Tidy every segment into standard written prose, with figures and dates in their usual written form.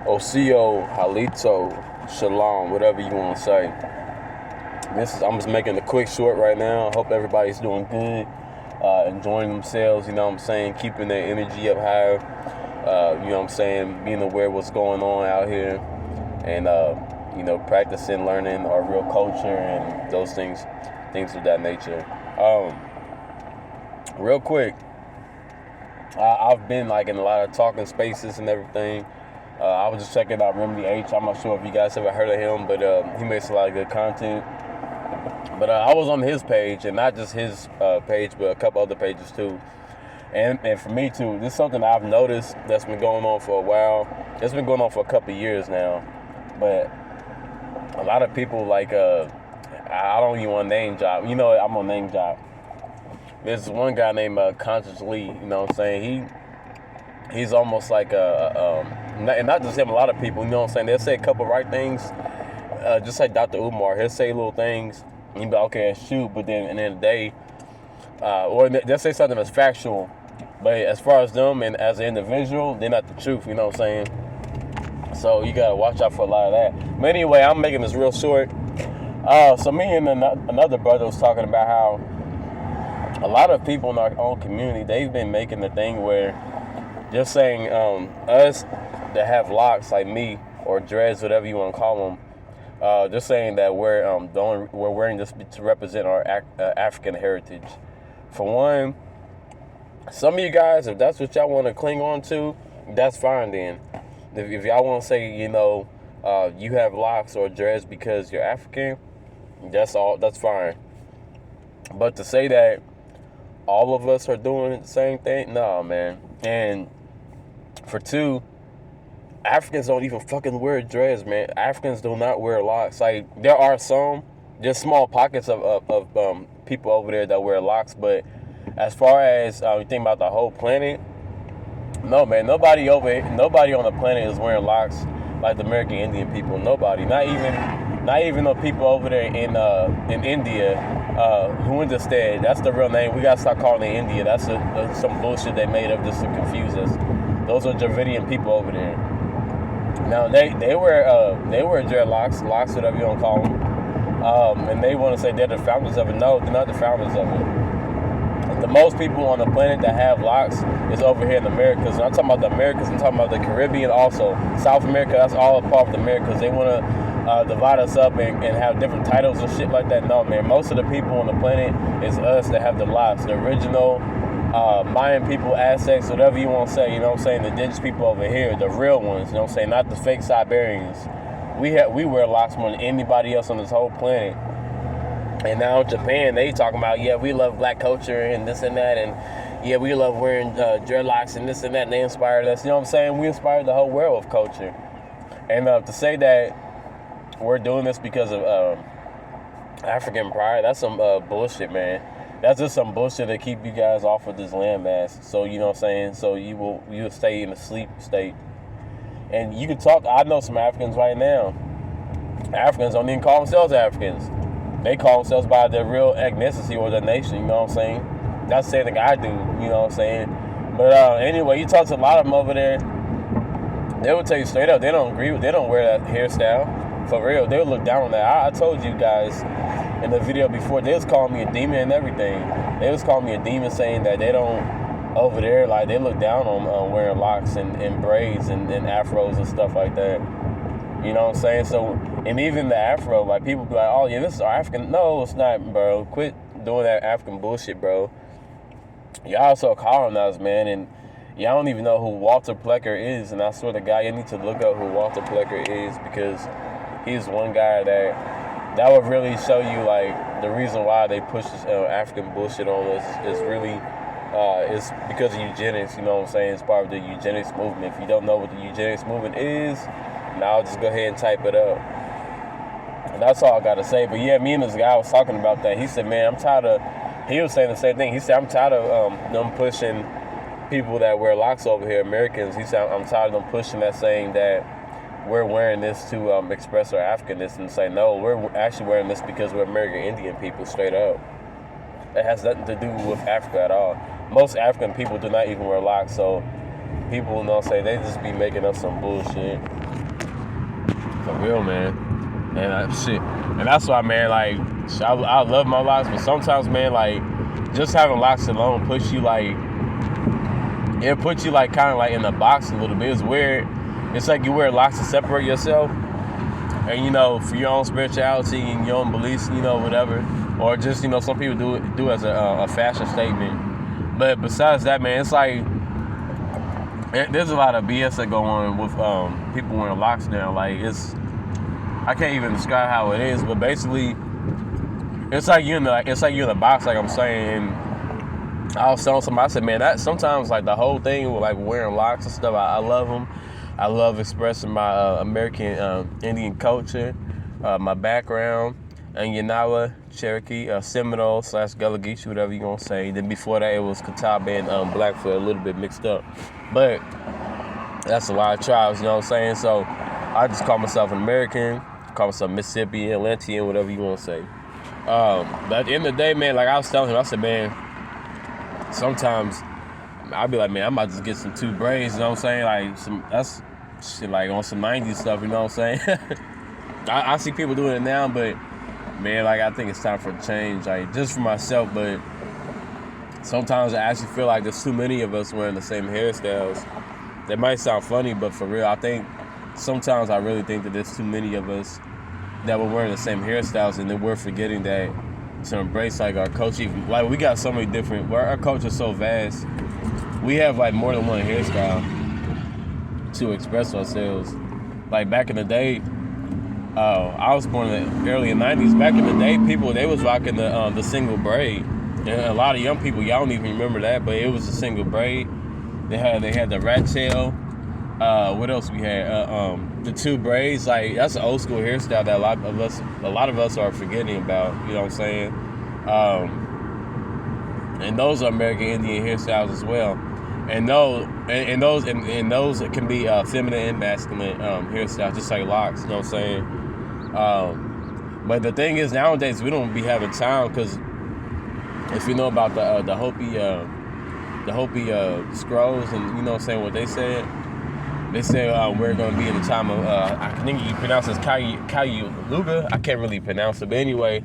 Osio, Halito, Shalom, whatever you want to say. I'm just making a quick short right now. I hope everybody's doing good, enjoying themselves, you know what I'm saying, keeping their energy up high, you know what I'm saying, being aware of what's going on out here, and, practicing, learning our real culture and those things of that nature. Real quick, I've been like in a lot of talking spaces and everything. I was just checking out Remedy H. I'm not sure if you guys ever heard of him, but he makes a lot of good content. But I was on his page, and not just his page, but a couple other pages too. And for me too, this is something I've noticed that's been going on for a while. It's been going on for a couple of years now. But a lot of people like, I don't even want to name drop. You know what? I'm going to name drop. There's one guy named Conscious Lee, you know what I'm saying? He's almost like and not just him, a lot of people, you know what I'm saying? They'll say a couple right things, just like Dr. Umar. He'll say little things, and you'll be like, okay, shoot, but then at the end of the day, or they'll say something that's factual, but as far as them and as an individual, they're not the truth, you know what I'm saying? So you gotta watch out for a lot of that. But anyway, I'm making this real short. So me and another brother was talking about how a lot of people in our own community, they've been making the thing where just saying us that have locks like me or dreads, whatever you want to call them, just saying that we're wearing this to represent our African heritage. For one, some of you guys, if that's what y'all want to cling on to, that's fine then. If y'all want to say, you have locks or dreads because you're African, that's fine. But to say that all of us are doing the same thing, nah, man. And for two, Africans don't even fucking wear dreads, man. Africans do not wear locks. Like, there are just small pockets of people over there that wear locks, but as far as you think about the whole planet, no, man. Nobody on the planet is wearing locks like the American Indian people. Nobody. Not even the people over there in India, Hundested. That's the real name. We gotta stop calling it India. That's some bullshit they made up just to confuse us. Those are Dravidian people over there. Now they wear dreadlocks, locks, whatever you want to call them, and they want to say they're the founders of it. No, they're not the founders of it. The most people on the planet that have locks is over here in the Americas. And I'm talking about the Americas. I'm talking about the Caribbean also. South America, that's all a part of the Americas. They want to divide us up and have different titles and shit like that. No, man. Most of the people on the planet is us that have the locks. The original Mayan people, Aztecs, whatever you want to say. You know what I'm saying? The indigenous people over here, the real ones. You know what I'm saying? Not the fake Siberians. We wear locks more than anybody else on this whole planet. And now in Japan, they talking about, yeah, we love black culture and this and that, and yeah, we love wearing dreadlocks and this and that, and they inspired us. You know what I'm saying? We inspired the whole world of culture. And to say that we're doing this because of African pride, that's some bullshit, man. That's just some bullshit to keep you guys off of this landmass. So, you know what I'm saying? So you'll stay in a sleep state. And you can talk, I know some Africans right now. Africans don't even call themselves Africans. They call themselves by their real ethnicity or their nation, you know what I'm saying? That's the thing I do, you know what I'm saying? But anyway, you talk to a lot of them over there, they will tell you straight up, they don't wear that hairstyle. For real, they will look down on that. I told you guys in the video before, they was calling me a demon and everything. They was calling me a demon, saying that they don't, over there, like, they look down on wearing locks and braids and afros and stuff like that. You know what I'm saying? So, and even the afro, like, people be like, oh, yeah, this is our African. No, it's not, bro. Quit doing that African bullshit, bro. Y'all so colonized, man, and y'all don't even know who Walter Plecker is. And I swear to God, you need to look up who Walter Plecker is, because he's one guy that would really show you, like, the reason why they push this African bullshit on us is really, it's because of eugenics, you know what I'm saying? It's part of the eugenics movement. If you don't know what the eugenics movement is, now I'll just go ahead and type it up. And that's all I got to say. But yeah, me and this guy was talking about that. He said, man, he was saying the same thing. He said, I'm tired of them pushing people that wear locks over here, Americans. He said, I'm tired of them pushing that, saying that we're wearing this to express our Africanness, and say, no, we're actually wearing this because we're American Indian people, straight up. It has nothing to do with Africa at all. Most African people do not even wear locks, so people, you know what I'm saying, they just be making up some bullshit. For real, man. And shit. And that's why, man, like, I love my locks, but sometimes, man, like, just having locks alone puts you, like, it puts you, like, kind of, like, in the box a little bit. It's weird. It's like you wear locks to separate yourself. And, you know, for your own spirituality and your own beliefs, you know, whatever. Or just, you know, some people do it as a fashion statement. But besides that, man, it's like, there's a lot of BS that go on with people wearing locks now. Like, I can't even describe how it is, but basically, it's like you're in the box, like I'm saying. And I was telling somebody, I said, man, that sometimes, like, the whole thing with, like, wearing locks and stuff, I love them. I love expressing my American Indian culture, my background, and Yanawa, Cherokee, Seminole / Gullah Geechee, whatever you're gonna say. Then before that, it was Catawba and Blackfoot, a little bit mixed up. But that's a lot of tribes, you know what I'm saying? So I just call myself an American, call myself Mississippi, Atlantean, whatever you want to say. But at the end of the day, man, like I was telling him, I said, man, sometimes I'd be like, man, I might just get some 2 braids, you know what I'm saying? Like, that's shit like on some 90s stuff, you know what I'm saying? I see people doing it now, but, man, like, I think it's time for a change, like, just for myself, but sometimes I actually feel like there's too many of us wearing the same hairstyles. That might sound funny, but for real, I think sometimes I really think that there's too many of us that we're wearing the same hairstyles, and then we're forgetting that to embrace, like, our culture. Like, we got so many different, our culture's so vast. We have, like, more than one hairstyle to express ourselves. Like, back in the day, I was born in the early 90s. Back in the day, people, they was rocking the single braid. And a lot of young people, y'all don't even remember that, but it was a single braid. They had the rat tail. What else we had? The 2 braids. Like, that's an old school hairstyle that a lot of us are forgetting about. You know what I'm saying? And those are American Indian hairstyles as well. And those can be feminine and masculine hairstyles, just like locks. You know what I'm saying? But the thing is, nowadays we don't be having time, because if you know about the Hopi scrolls, and you know what I'm saying, what they said. They said we're going to be in the time of, I think you pronounce it as Kayaluga. I can't really pronounce it. But anyway,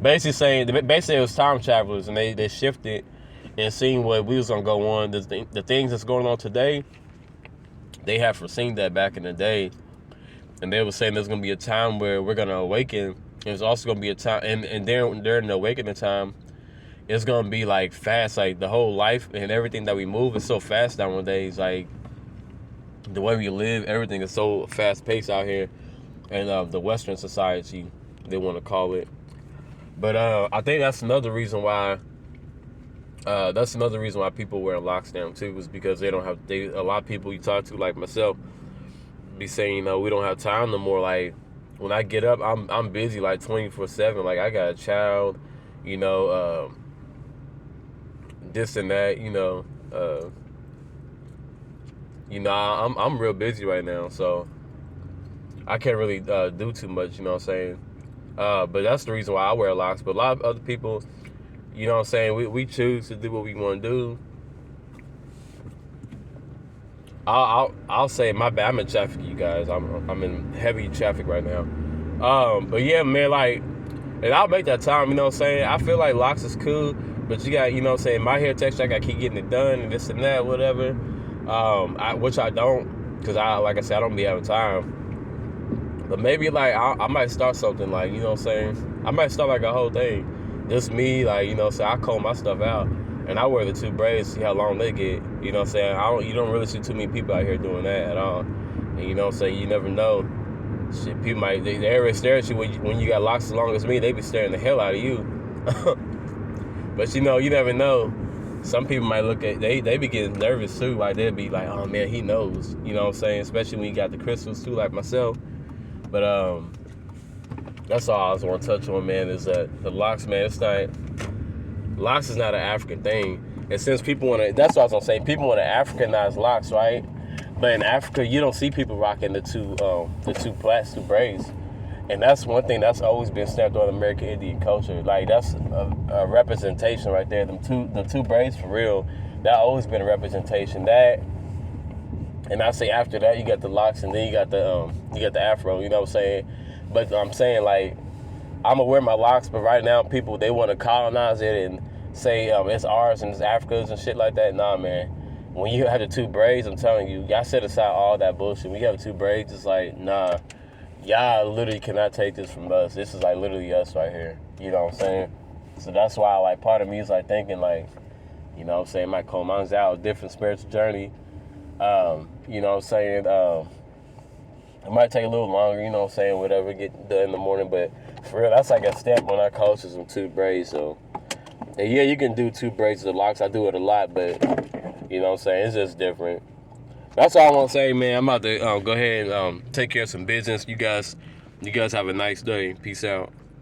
basically it was time travelers, and they shifted and seeing what we was going to go on. The things that's going on today, they have foreseen that back in the day. And they were saying there's going to be a time where we're going to awaken. There's also going to be a time, and during the awakening time, it's going to be, like, fast. Like, the whole life and everything that we move is so fast nowadays. Like, the way we live, everything is so fast-paced out here, and the Western society, they want to call it. But I think that's another reason why. People wear locks down too, is because they don't have. A lot of people you talk to, like myself, be saying, you know, we don't have time no more. Like, when I get up, I'm busy, like, 24/7. Like, I got a child, you know, this and that, you know. I'm real busy right now, so I can't really do too much, you know what I'm saying? But that's the reason why I wear locks. But a lot of other people, you know what I'm saying, we choose to do what we want to do. I'll say, my bad, I'm in traffic, you guys. I'm in heavy traffic right now. But yeah, man, like, and I'll make that time, you know what I'm saying? I feel like locks is cool, but you got, you know what I'm saying, my hair texture, I got to keep getting it done and this and that, whatever. Which I don't, because like I said, I don't be having time. But maybe, like, I might start something, like, you know what I'm saying? I might start, like, a whole thing. Just me, like, you know what I'm saying? I comb my stuff out, and I wear the 2 braids, see how long they get. You know what I'm saying? You don't really see too many people out here doing that at all. And you know what I'm saying? You never know. Shit, people might, they already stare at you when you got locks as long as me. They be staring the hell out of you. But, you know, you never know. Some people might look at, they be getting nervous too. Like, they'll be like, oh man, he knows. You know what I'm saying? Especially when you got the crystals too, like myself. But that's all I was want to touch on, man, is that the locks, man, locks is not an African thing. And since people want to, that's what I was going to say, people want to Africanize locks, right? But in Africa, you don't see people rocking the two plaits, 2 braids. And that's one thing that's always been stamped on American Indian culture. Like, that's a representation right there. The two braids, for real, that always been a representation. That, And I say after that, you got the locks, and then you got the afro. You know what I'm saying? But I'm saying, like, I'm gonna wear my locks, but right now people, they want to colonize it and say it's ours and it's Africa's and shit like that. Nah, man. When you have the 2 braids, I'm telling you, y'all set aside all that bullshit. When you have 2 braids, it's like, nah, y'all literally cannot take this from us. This is like literally us right here. You know what I'm saying? So that's why, like, part of me is like thinking, like, you know what I'm saying, might call mine's out a different spiritual journey. You know what I'm saying? It might take a little longer, you know what I'm saying, whatever, get done in the morning, but for real, that's like a step on our culture, some 2 braids. So, and yeah, you can do 2 braids of the locks. I do it a lot, but you know what I'm saying, it's just different. That's all I want to say, man. I'm about to go ahead and take care of some business. You guys have a nice day. Peace out.